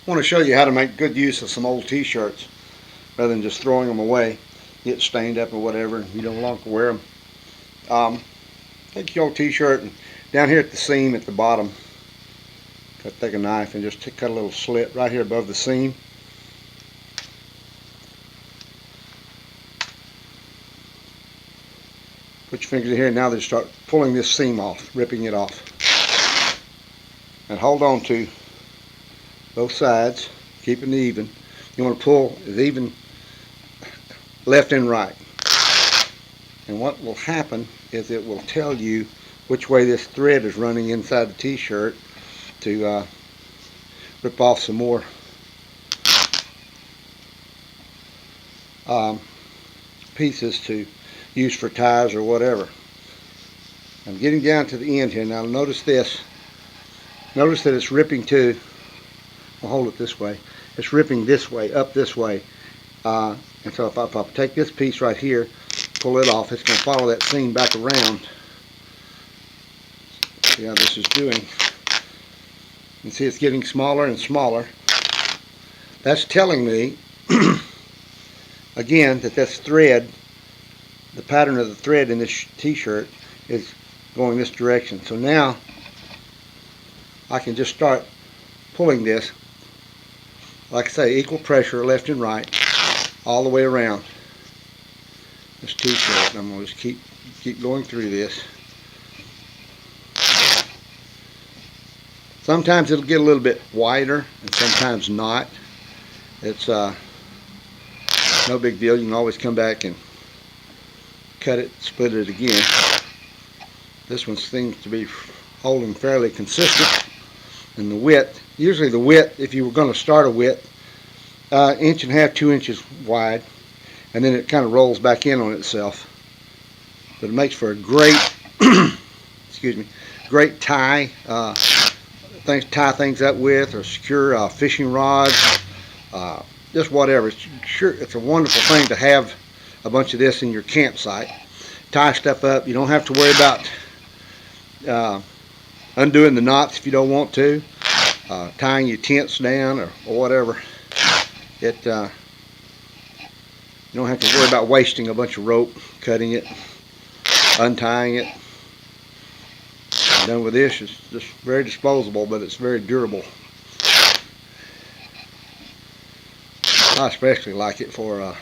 I want to show you how to make good use of some old t-shirts rather than just throwing them away, get stained up or whatever, and you don't longer wear them. Take your old t-shirt and down here at the seam at the bottom, take a knife and just cut a little slit right here above the seam. Put your fingers in here and now they start pulling this seam off, ripping it off. And hold on to both sides, keeping it even. You want to pull as even left and right. And what will happen is it will tell you which way this thread is running inside the t-shirt to rip off some more pieces to use for ties or whatever. I'm getting down to the end here. Now notice this. Notice that it's ripping too. I'll hold it this way. It's ripping this way, up this way. And so if I take this piece right here, pull it off, it's going to follow that seam back around. See how this is doing. You can see it's getting smaller and smaller. That's telling me, again, that this thread, the pattern of the thread in this t-shirt is going this direction. So now I can just start pulling this, like I say, equal pressure left and right all the way around this t-shirt. And I'm going to just keep going through this. Sometimes it'll get a little bit wider and sometimes not. It's no big deal. You can always come back and cut it, split it again. This one seems to be holding fairly consistent. And the width, usually the width, if you were going to start a width, 1.5 inches, 2 inches wide, and then it kind of rolls back in on itself. But it makes for a great, excuse me, great tie, tie things up with, or secure fishing rods, just whatever. It's a wonderful thing to have a bunch of this in your campsite. Tie stuff up. You don't have to worry about undoing the knots if you don't want to, tying your tents down or whatever. You don't have to worry about wasting a bunch of rope, cutting it, untying it. Done with this, it's just very disposable, but it's very durable. I especially like it for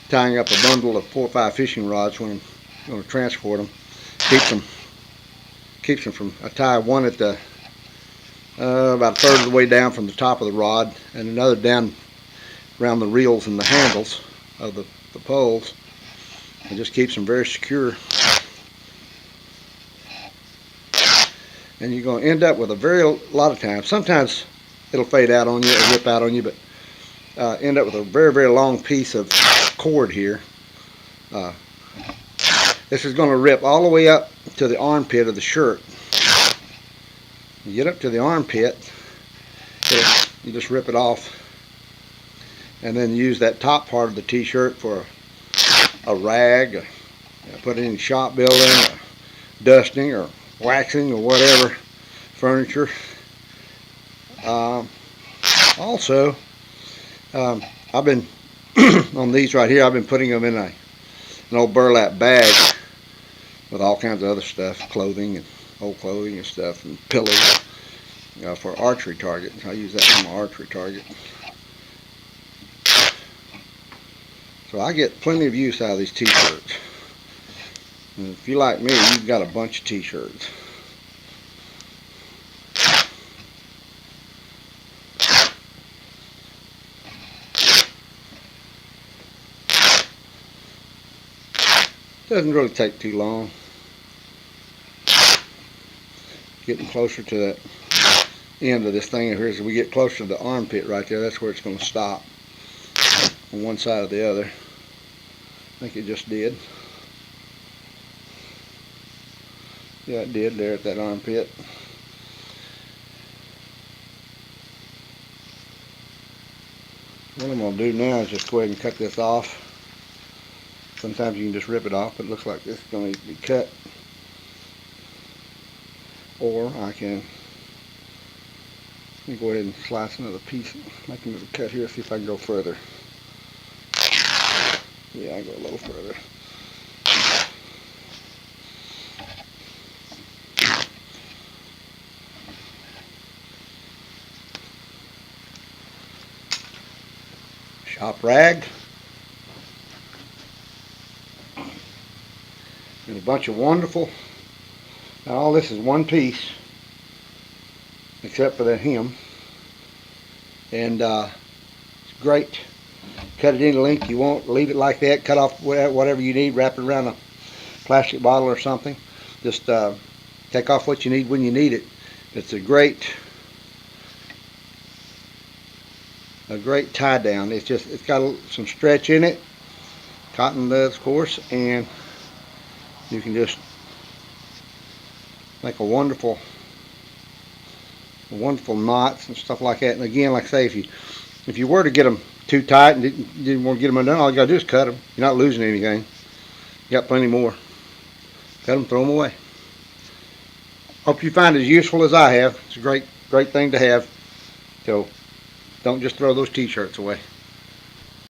tying up a bundle of 4 or 5 fishing rods when I'm going to transport them. Keeps them from, I tie one at the about 1/3 of the way down from the top of the rod, and another down around the reels and the handles of the poles. It just keeps them very secure. And you're going to end up with a lot of times, sometimes it'll fade out on you or rip out on you, but end up with a very, very long piece of cord here. This is going to rip all the way up to the armpit of the shirt. You get up to the armpit, you just rip it off, and then use that top part of the t-shirt for a rag, put it in shop building, or dusting, or waxing, or whatever, furniture. Also, I've been on these right here, I've been putting them in an old burlap bag with all kinds of other stuff, clothing and old clothing and stuff, and pillows for archery target. I use that for my archery target. So I get plenty of use out of these t-shirts. And if you like me, you've got a bunch of t-shirts. Doesn't really take too long. Getting closer to that end of this thing here, as we get closer to the armpit right there, that's where it's going to stop on one side or the other. I think it just did. Yeah, it did there at that armpit. What I'm going to do now is just go ahead and cut this off. Sometimes you can just rip it off, but it looks like this is going to need to be cut. Or I can Let me go ahead and slice another piece, make another cut here, see if I can go further. Yeah, I go a little further. Shop rag. And a bunch of wonderful, now all this is one piece, except for the hem. And it's great. Cut it any length you want, leave it like that, cut off whatever you need, wrap it around a plastic bottle or something. Just take off what you need when you need it. It's a great tie down. It's got some stretch in it, cotton does, of course, and you can just make a wonderful knots and stuff like that. And again, like I say, if you were to get them too tight and didn't want to get them undone, all you gotta do is cut them. You're not losing anything. You got plenty more. Cut them, throw them away. Hope you find it as useful as I have. It's a great thing to have. So don't just throw those t-shirts away.